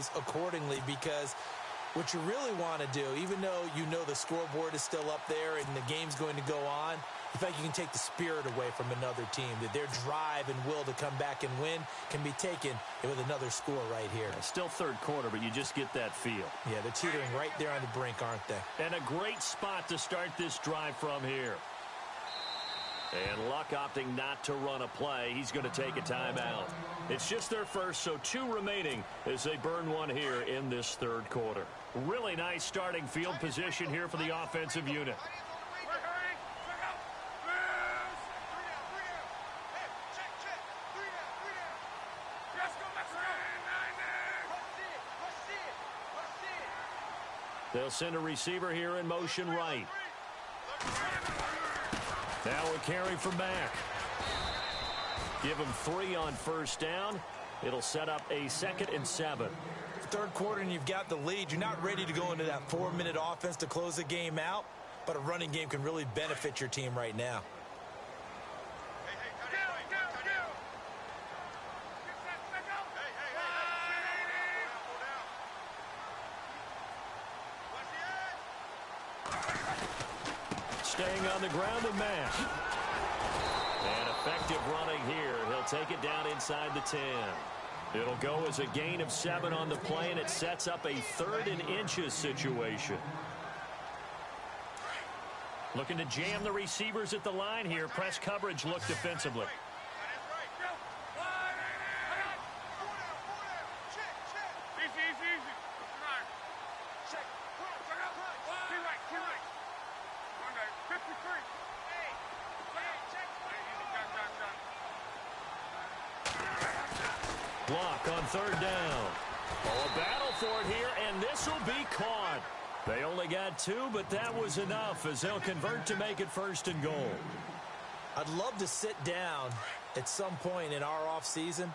plays accordingly, because what you really want to do, even though you know the scoreboard is still up there and the game's going to go on, in fact, you can take the spirit away from another team, that their drive and will to come back and win can be taken with another score right here. Still third quarter, but you just get that feel. Yeah, they're teetering right there on the brink, aren't they? And a great spot to start this drive from here. And Luck opting not to run a play. He's going to take a timeout. It's just their first, so 2 remaining as they burn one here in this third quarter. Really nice starting field position here for the offensive unit. They'll send a receiver here in motion right. Now we're carrying from back. Give him 3 on first down. It'll set up a 2nd and 7. Third quarter and you've got the lead. You're not ready to go into that 4-minute offense to close the game out, but a running game can really benefit your team right now. Staying on the ground and mash. And effective running here. He'll take it down inside the 10. It'll go as a gain of 7 on the play, and it sets up a 3rd and inches situation. Looking to jam the receivers at the line here. Press coverage look defensively. Block on 3rd down. Oh, a battle for it here, and this will be caught. They only got 2, but that was enough as they'll convert to make it 1st and goal. I'd love to sit down at some point in our offseason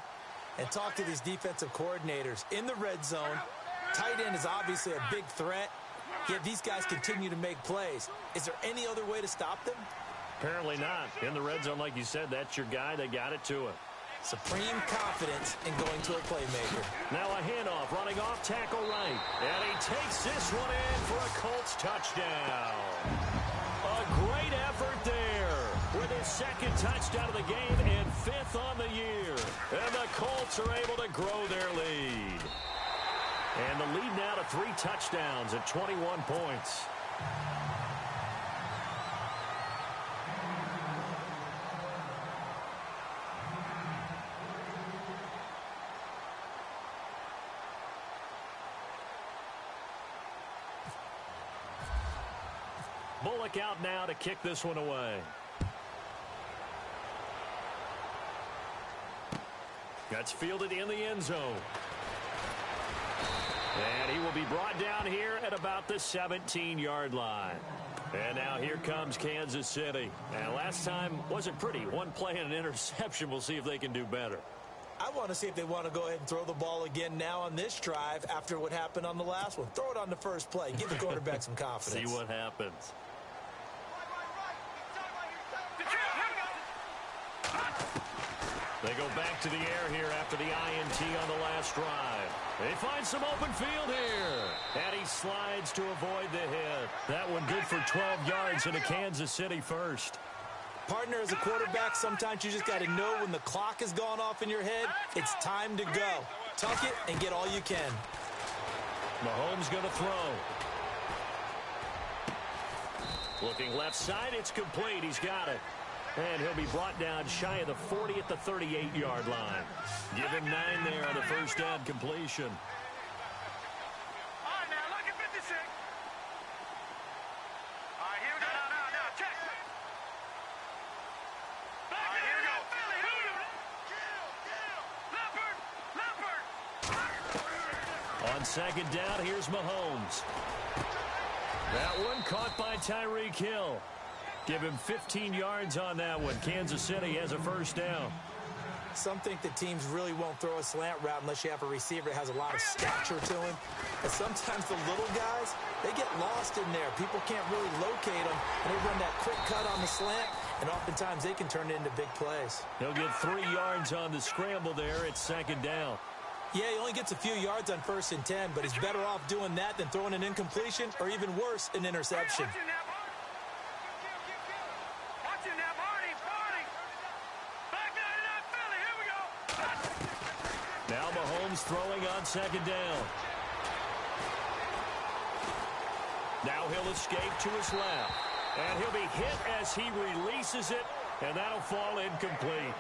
and talk to these defensive coordinators. In the red zone, tight end is obviously a big threat, yet these guys continue to make plays. Is there any other way to stop them? Apparently not. In the red zone, like you said, that's your guy. They got it to him. Supreme confidence in going to a playmaker. Now a handoff, running off tackle right. And he takes this one in for a Colts touchdown. A great effort there with his 2nd touchdown of the game and 5th on the year. And the Colts are able to grow their lead. And the lead now to 3 touchdowns at 21 points. Bullock out now to kick this one away. Gets fielded in the end zone. And he will be brought down here at about the 17-yard line. And now here comes Kansas City. And last time wasn't pretty. 1 play and an interception. We'll see if they can do better. I want to see if they want to go ahead and throw the ball again now on this drive after what happened on the last one. Throw it on the first play. Give the quarterback some confidence. See what happens. They go back to the air here after the INT on the last drive. They find some open field here. And he slides to avoid the hit. That one good for 12 yards into Kansas City first. Partner, as a quarterback, sometimes you just got to know when the clock has gone off in your head, it's time to go. Tuck it and get all you can. Mahomes going to throw. Looking left side, it's complete. He's got it. And he'll be brought down shy of the 40 at the 38-yard line. Give him 9 there on the first down completion. On 2nd down, here's Mahomes. That one caught by Tyreek Hill. Give him 15 yards on that one. Kansas City has a first down. Some think that teams really won't throw a slant route unless you have a receiver that has a lot of stature to him. And sometimes the little guys, they get lost in there. People can't really locate them, and they run that quick cut on the slant, and oftentimes they can turn it into big plays. He'll get 3 yards on the scramble there at 2nd down. Yeah, he only gets a few yards on 1st and 10, but he's better off doing that than throwing an incompletion or even worse, an interception. Now Mahomes throwing on 2nd down. Now he'll escape to his left. And he'll be hit as he releases it, and that'll fall incomplete.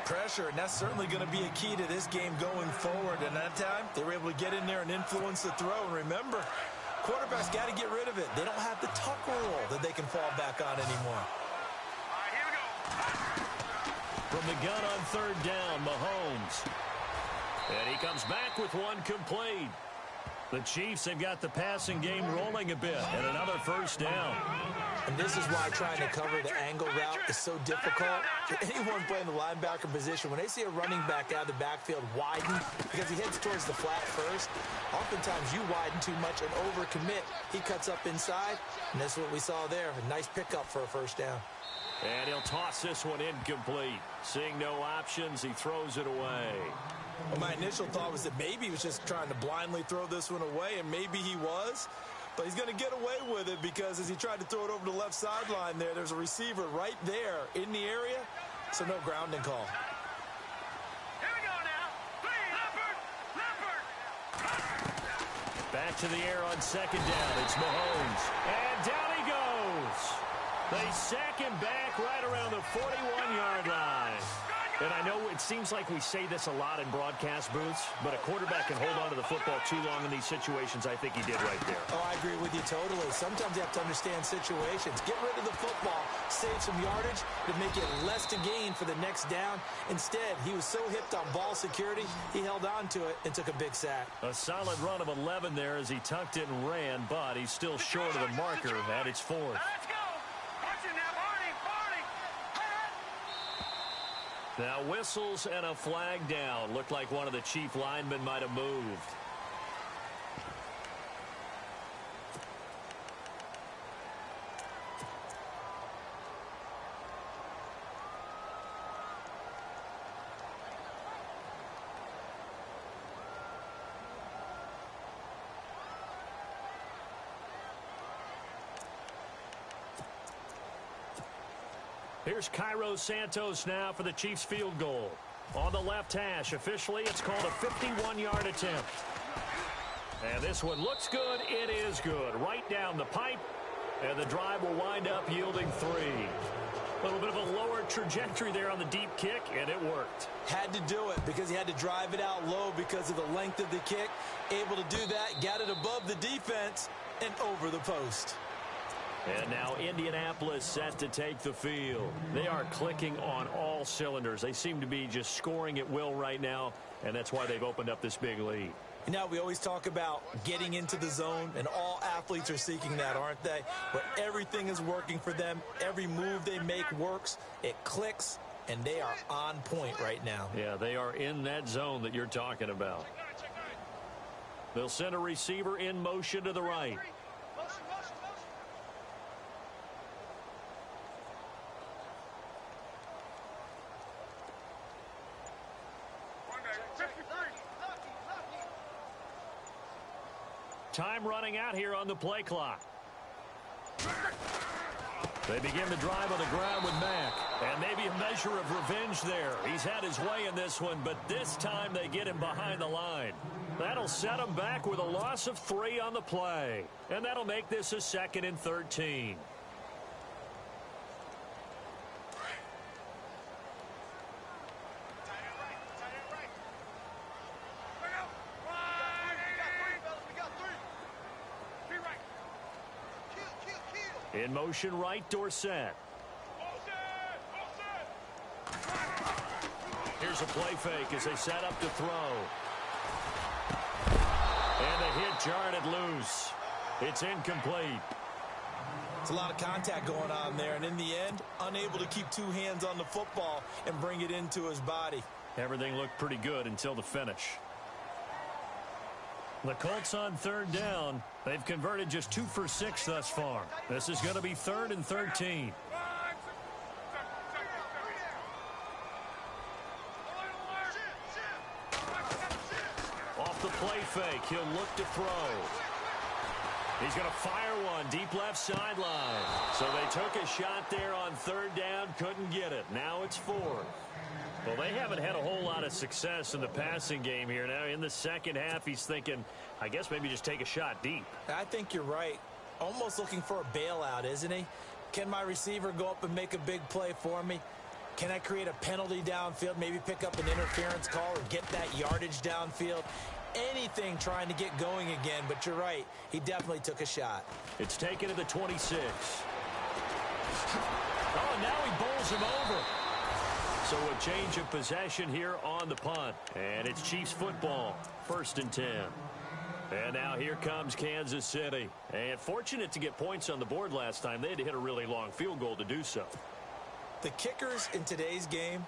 Pressure, and that's certainly going to be a key to this game going forward. And that time, they were able to get in there and influence the throw. And remember, quarterbacks got to get rid of it. They don't have the tuck rule that they can fall back on anymore. All right, here we go. From the gun on 3rd down, Mahomes. And he comes back with one complete. The Chiefs have got the passing game rolling a bit, and another 1st down. And this is why trying to cover the angle route is so difficult. For anyone playing the linebacker position, when they see a running back out of the backfield widen because he heads towards the flat first, oftentimes you widen too much and overcommit. He cuts up inside, and that's what we saw there. A nice pickup for a 1st down. And he'll toss this one incomplete. Seeing no options, he throws it away. Well, my initial thought was that maybe he was just trying to blindly throw this one away, and maybe he was. But he's going to get away with it because as he tried to throw it over the left sideline there's a receiver right there in the area, so no grounding call. Here we go now. Leopard. Back to the air on 2nd down. It's Mahomes. And down he goes. They sack him back right around the 41-yard line. And I know it seems like we say this a lot in broadcast booths, but a quarterback can hold on to the football too long in these situations. I think he did right there. Oh, I agree with you totally. Sometimes you have to understand situations. Get rid of the football, save some yardage to make it less to gain for the next down. Instead, he was so hipped on ball security, he held on to it and took a big sack. A solid run of 11 there as he tucked it and ran, but he's still short of the marker at its 4th. Let's go. Watch it now, Barney. Now whistles and a flag down. Looked like one of the Chief linemen might have moved. Here's Cairo Santos now for the Chiefs field goal. On the left hash, officially it's called a 51-yard attempt. And this one looks good. It is good. Right down the pipe. And the drive will wind up yielding 3. A little bit of a lower trajectory there on the deep kick, and it worked. Had to do it because he had to drive it out low because of the length of the kick. Able to do that, got it above the defense and over the post. And now Indianapolis set to take the field. They are clicking on all cylinders. They seem to be just scoring at will right now, and that's why they've opened up this big lead. Now, we always talk about getting into the zone, and all athletes are seeking that, aren't they? Where everything is working for them. Every move they make works. It clicks, and they are on point right now. Yeah, they are in that zone that you're talking about. They'll send a receiver in motion to the right. Time running out here on the play clock. They begin the drive on the ground with Mack. And maybe a measure of revenge there. He's had his way in this one, but this time they get him behind the line. That'll set him back with a loss of 3 on the play. And that'll make this a 2nd and 13. In motion right, Dorsett. Here's a play fake as they set up to throw. And the hit jarred it loose. It's incomplete. It's a lot of contact going on there, and in the end, unable to keep 2 hands on the football and bring it into his body. Everything looked pretty good until the finish. The Colts on 3rd down. They've converted just 2 for 6 thus far. This is going to be 3rd and 13. play fake. He'll look to throw. He's going to fire one deep left sideline. So they took a shot there on third down, couldn't get it. Now it's fourth. Well, they haven't had a whole lot of success in the passing game here. Now in the second half, he's thinking, I guess maybe just take a shot deep. I think you're right. Almost looking for a bailout, isn't he? Can my receiver go up and make a big play for me? Can I create a penalty downfield, maybe pick up an interference call or get that yardage downfield? Anything trying to get going again, but you're right. He definitely took a shot. It's taken to the 26. Oh, now he bowls him over. So a change of possession here on the punt. And it's Chiefs football, 1st and 10. And now here comes Kansas City. And fortunate to get points on the board last time. They had to hit a really long field goal to do so. The kickers in today's game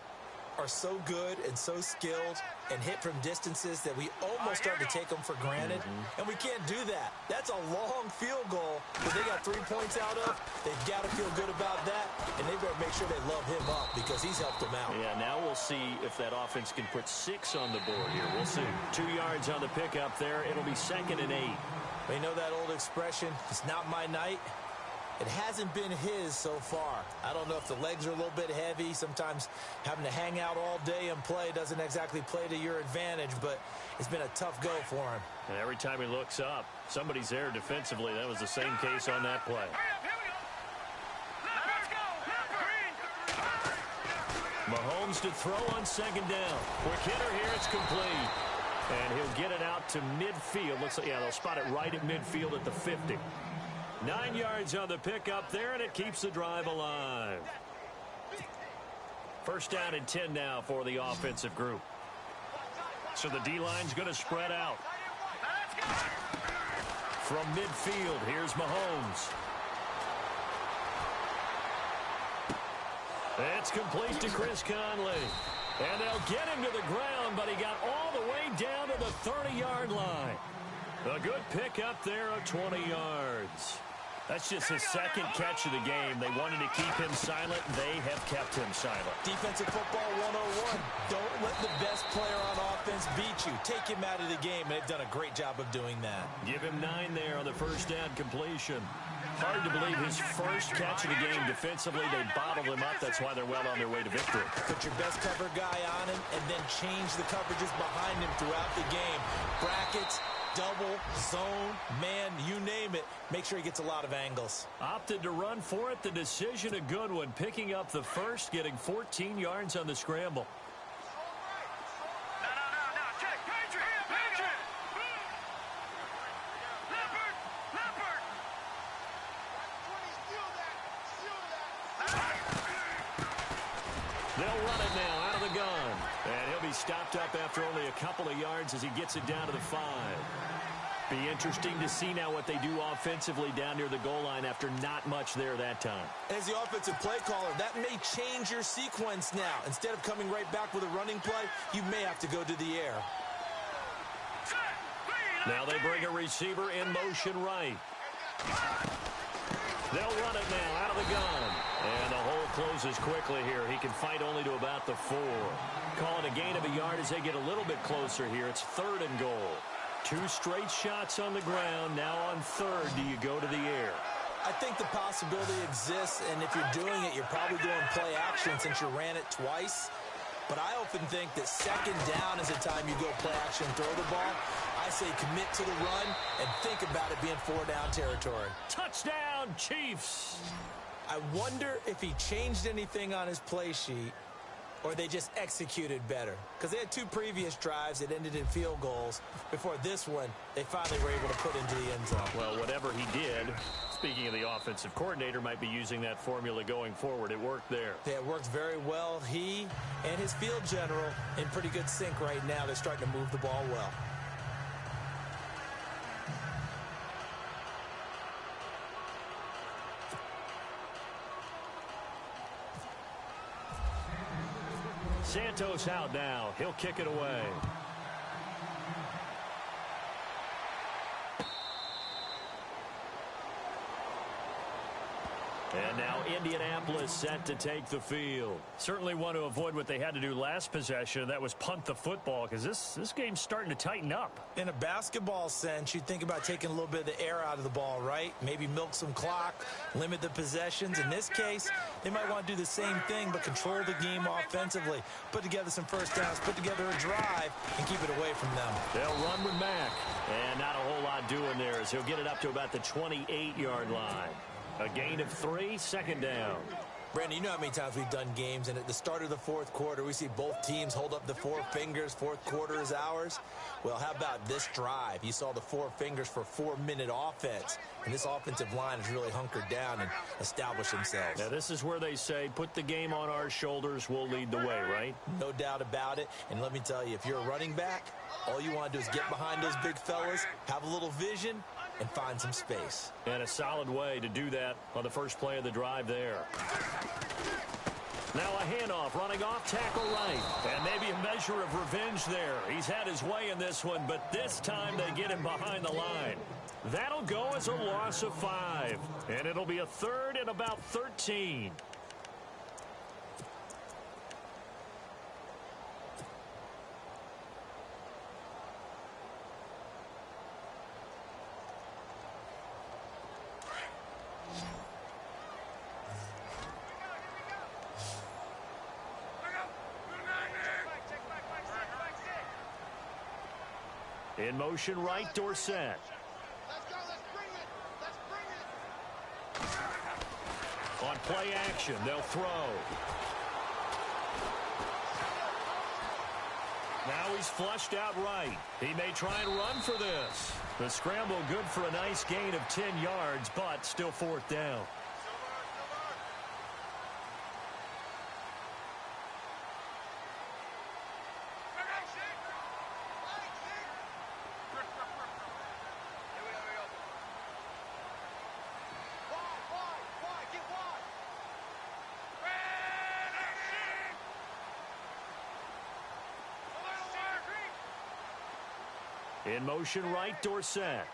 are so good and so skilled and hit from distances that we almost start to take them for granted. And we can't do that. That's a long field goal that they got 3 points out of. They've got to feel good about that, and they've got to make sure they love him up because he's helped them out. Yeah, now we'll see if that offense can put 6 on the board here. We'll see. 2 yards on the pickup there. It'll be 2nd and 8. You know that old expression, it's not my night? It hasn't been his so far. I don't know if the legs are a little bit heavy. Sometimes having to hang out all day and play doesn't exactly play to your advantage, but it's been a tough go for him. And every time he looks up, somebody's there defensively. That was the same case on that play. Mahomes to throw on 2nd down. Quick hitter here, it's complete. And he'll get it out to midfield. Looks like, yeah, they'll spot it right at midfield at the 50. 9 yards on the pickup there, and it keeps the drive alive. 1st down and 10 now for the offensive group. So the D-line's going to spread out. From midfield, here's Mahomes. It's complete to Chris Conley. And they'll get him to the ground, but he got all the way down to the 30-yard line. A good pickup there of 20 yards. That's just his 2nd catch of the game. They wanted to keep him silent. They have kept him silent. Defensive football 101. Don't let the best player on offense beat you. Take him out of the game. They've done a great job of doing that. Give him 9 there on the 1st down completion. Hard to believe his first catch of the game defensively. They bottled him up. That's why they're well on their way to victory. Put your best cover guy on him and then change the coverages behind him throughout the game. Brackets, double, zone, man, you name it. Make sure he gets a lot of angles. Opted to run for it. The decision a good one. Picking up the first, getting 14 yards on the scramble. They'll run it now out of the gun. And he'll be stopped up after only a couple of yards as he gets it down to the 5. Be interesting to see now what they do offensively down near the goal line after not much there that time. As the offensive play caller, that may change your sequence now. Instead of coming right back with a running play, you may have to go to the air. Now they bring a receiver in motion right. They'll run it now out of the gun. And the hole closes quickly here. He can fight only to about the 4. Calling a gain of a yard as they get a little bit closer here. It's 3rd and goal. 2 straight shots on the ground. Now on 3rd, do you go to the air? I think the possibility exists, and if you're doing it, you're probably doing play action since you ran it twice. But I often think that 2nd down is the time you go play action, throw the ball. I say commit to the run and think about it being 4-down territory. Touchdown, Chiefs! I wonder if he changed anything on his play sheet or they just executed better. Because they had 2 previous drives that ended in field goals. Before this one, they finally were able to put into the end zone. Well, whatever he did, speaking of the offensive coordinator, might be using that formula going forward. It worked there. Yeah, it worked very well. He and his field general in pretty good sync right now. They're starting to move the ball well. Santos out now. He'll kick it away. And now Indianapolis set to take the field. Certainly want to avoid what they had to do last possession. That was punt the football, because this game's starting to tighten up. In a basketball sense, you think about taking a little bit of the air out of the ball, right? Maybe milk some clock, limit the possessions. In this case, they might want to do the same thing, but control the game offensively. Put together some first downs, put together a drive, and keep it away from them. They'll run with Mack. And not a whole lot doing there as he'll get it up to about the 28-yard line. A gain of 3, second down. Brandon, you know how many times we've done games, and at the start of the fourth quarter, we see both teams hold up the 4 fingers, fourth quarter is ours. Well, how about this drive? You saw the 4 fingers for 4-minute offense, and this offensive line has really hunkered down and established themselves. Now, this is where they say, put the game on our shoulders, we'll lead the way, right? No doubt about it, and let me tell you, if you're a running back, all you want to do is get behind those big fellas, have a little vision, and find some space. And a solid way to do that on the first play of the drive there. Now a handoff, running off, tackle right. And maybe a measure of revenge there. He's had his way in this one, but this time they get him behind the line. That'll go as a loss of 5. And it'll be a third and about 13. In motion right, Dorsett. Let's go, let's bring it. Let's bring it. On play action, they'll throw. Now he's flushed out right. He may try and run for this. The scramble good for a nice gain of 10 yards, but still fourth down. In motion right, Dorsett.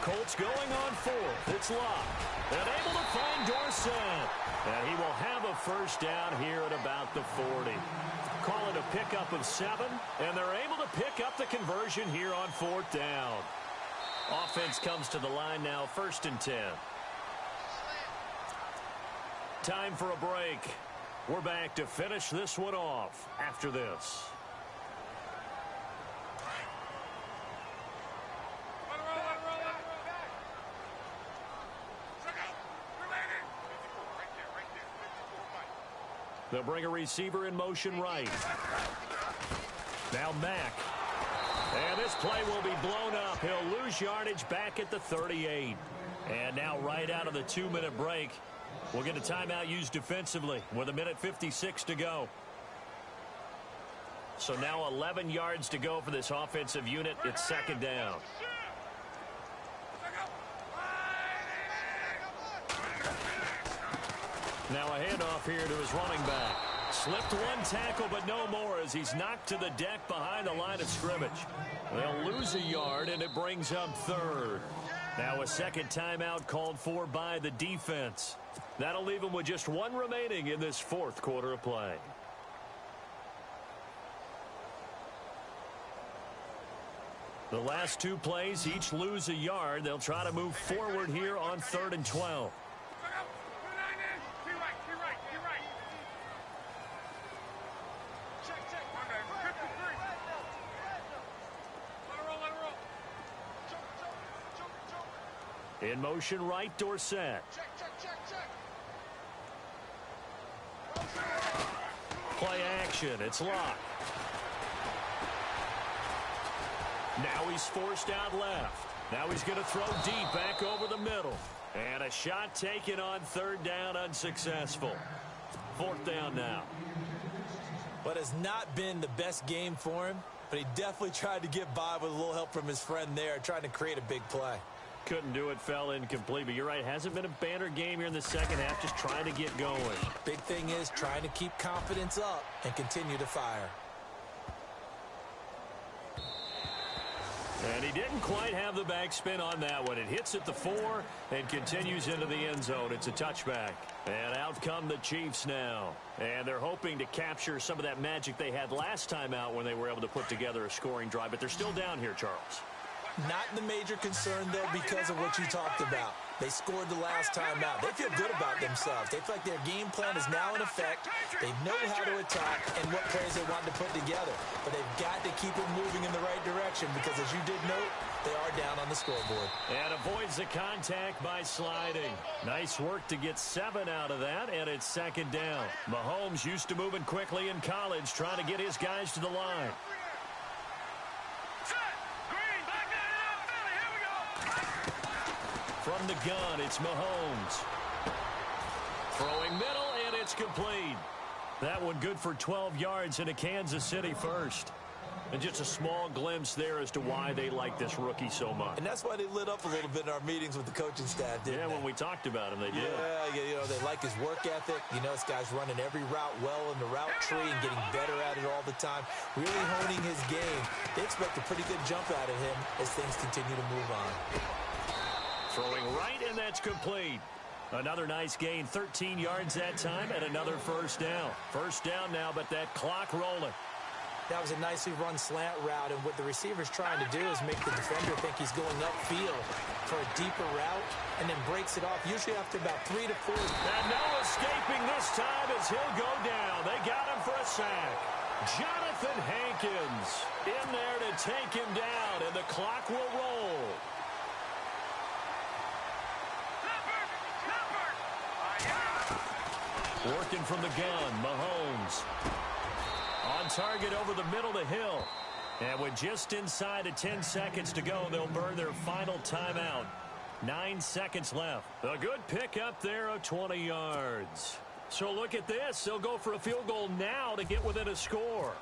Colts going on 4th. It's locked. And able to find Dorsett. And he will have a first down here at about the 40. Call it a pickup of 7. And they're able to pick up the conversion here on 4th down. Offense comes to the line now, 1st and 10. Time for a break. We're back to finish this one off after this. They'll bring a receiver in motion right. Now Mack. And this play will be blown up. He'll lose yardage back at the 38. And now right out of the 2-minute break, we'll get a timeout used defensively with 1:56 to go. So now 11 yards to go for this offensive unit. It's 2nd down. Now a handoff here to his running back. Slipped one tackle, but no more as he's knocked to the deck behind the line of scrimmage. They'll lose a yard, and it brings up 3rd. Now a second timeout called for by the defense. That'll leave them with just 1 remaining in this 4th quarter of play. The last 2 plays each lose a yard. They'll try to move forward here on 3rd and 12. In motion right, Dorsett. Play action. It's locked. Now he's forced out left. Now he's going to throw deep back over the middle. And a shot taken on 3rd down, unsuccessful. 4th down now. But it's not been the best game for him, but he definitely tried to get by with a little help from his friend there, trying to create a big play. Couldn't do it, fell incomplete, but you're right, hasn't been a banner game here in the second half, just trying to get going. Big thing is trying to keep confidence up and continue to fire. And he didn't quite have the backspin on that one. It hits at the 4 and continues into the end zone. It's a touchback. And out come the Chiefs now. And they're hoping to capture some of that magic they had last time out when they were able to put together a scoring drive. But they're still down here, Charles. Not the major concern, though, because of what you talked about. They scored the last time out. They feel good about themselves. They feel like their game plan is now in effect. They know how to attack and what plays they want to put together. But they've got to keep it moving in the right direction because, as you did note, they are down on the scoreboard. And avoids the contact by sliding. Nice work to get 7 out of that, and it's second down. Mahomes used to moving quickly in college, trying to get his guys to the line. From the gun, it's Mahomes. Throwing middle, and it's complete. That one good for 12 yards into Kansas City first. And just a small glimpse there as to why they like this rookie so much. And that's why they lit up a little bit in our meetings with the coaching staff, didn't they? When we talked about him, they did. Yeah, you know, they like his work ethic. You know, this guy's running every route well in the route tree and getting better at it all the time. Really honing his game. They expect a pretty good jump out of him as things continue to move on. Throwing right, and that's complete. Another nice gain, 13 yards that time, and another first down. First down now, but that clock rolling. That was a nicely run slant route, and what the receiver's trying to do is make the defender think he's going upfield for a deeper route, and then breaks it off, usually after about 3 to 4. And no escaping this time as he'll go down. They got him for a sack. Jonathan Hankins in there to take him down, and the clock will roll. Working from the gun, Mahomes. On target over the middle to Hill. And with just inside of 10 seconds to go, they'll burn their final timeout. 9 seconds left. A good pick up there of 20 yards. So look at this. They'll go for a field goal now to get within a score.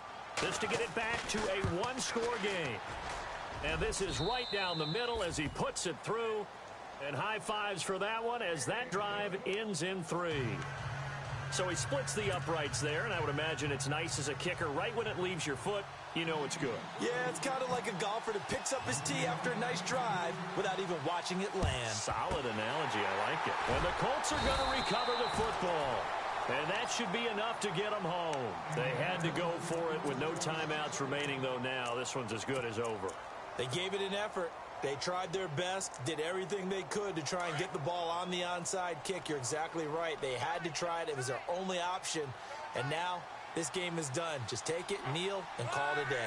This to get it back to a one-score game. And this is right down the middle as he puts it through. And high fives for that one as that drive ends in 3. So he splits the uprights there, and I would imagine it's nice as a kicker. Right when it leaves your foot, you know it's good. Yeah, it's kind of like a golfer that picks up his tee after a nice drive without even watching it land. Solid analogy. I like it. And the Colts are going to recover the football. And that should be enough to get them home. They had to go for it with no timeouts remaining, though, now. This one's as good as over. They gave it an effort. They tried their best, did everything they could to try and get the ball on the onside kick. You're exactly right. They had to try it. It was their only option. And now this game is done. Just take it, kneel, and call it a day.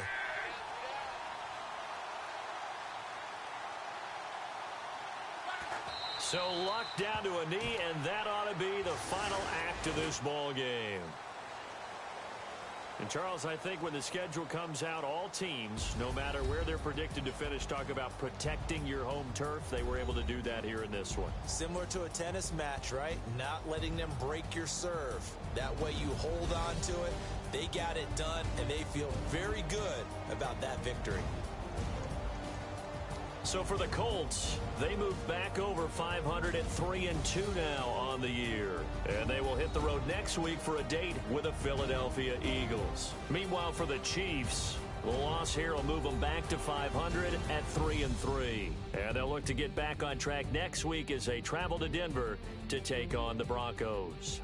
So locked down to a knee, and that ought to be the final act of this ball game. And, Charles, I think when the schedule comes out, all teams, no matter where they're predicted to finish, talk about protecting your home turf. They were able to do that here in this one. Similar to a tennis match, right? Not letting them break your serve. That way you hold on to it. They got it done, and they feel very good about that victory. So for the Colts, they move back over 500 at 3-2 now on the year. And they will hit the road next week for a date with the Philadelphia Eagles. Meanwhile, for the Chiefs, the loss here will move them back to 500 at 3-3. And they'll look to get back on track next week as they travel to Denver to take on the Broncos.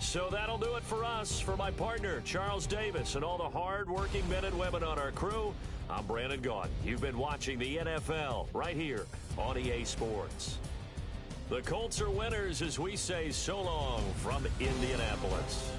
So that'll do it for us. For my partner, Charles Davis, and all the hard-working men and women on our crew, I'm Brandon Gaudin. You've been watching the NFL right here on EA Sports. The Colts are winners as we say so long from Indianapolis.